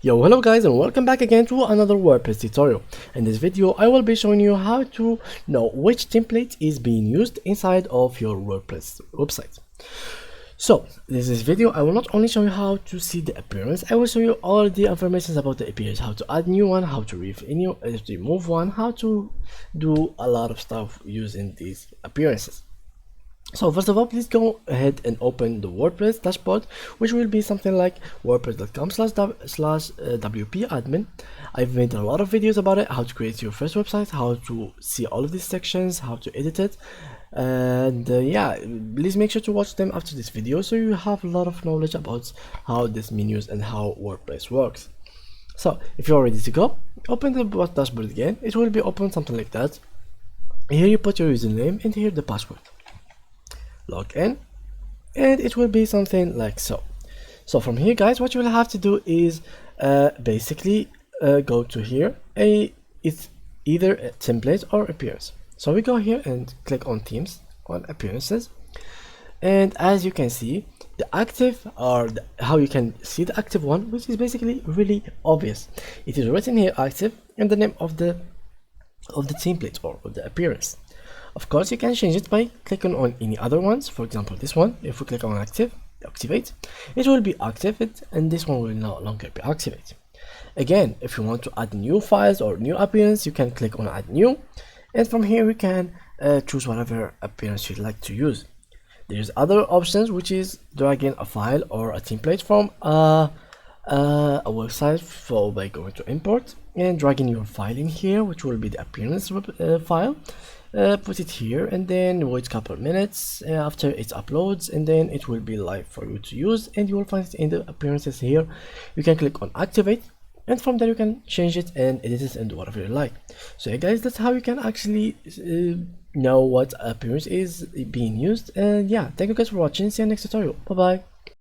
Yo, hello guys, and welcome back again to another WordPress tutorial. In this video I will be showing you how to know which template is being used inside of your WordPress website. So this video I will not only show you how to see the appearance, I will show you all the information about the appearance, how to add new one, how to remove one, how to do a lot of stuff using these appearances. So first of all, please go ahead and open the WordPress dashboard, which will be something like wordpress.com/wp admin. I've made a lot of videos about it, how to create your first website, how to see all of these sections, how to edit it, and yeah, please make sure to watch them after this video so you have a lot of knowledge about how this menus and how WordPress works. So if you're ready to go, open the dashboard again. It will be open something like that. Here you put your username and here the password. Log in, and it will be something like so. So from here, guys, what you will have to do is basically go to here. It's either a template or appearance. So we go here and click on themes, on appearances, and as you can see, the active or how you can see the active one, which is basically really obvious. It is written here active and the name of the template or of the appearance. Of course, you can change it by clicking on any other ones. For example, this one, if we click on activate, it will be activated, and this one will no longer be activated. Again, if you want to add new files or new appearance, you can click on add new, and from here we can choose whatever appearance you'd like to use. There's other options, which is dragging a file or a template from a website by going to import and dragging your file in here, which will be the appearance file. Put it here and then wait a couple of minutes after it uploads, and then it will be live for you to use, and you will find it in the appearances here. You can click on activate, and from there you can change it and edit it and do whatever you like. So yeah, guys, that's how you can actually know what appearance is being used. And yeah, thank you guys for watching. See you next tutorial. Bye bye.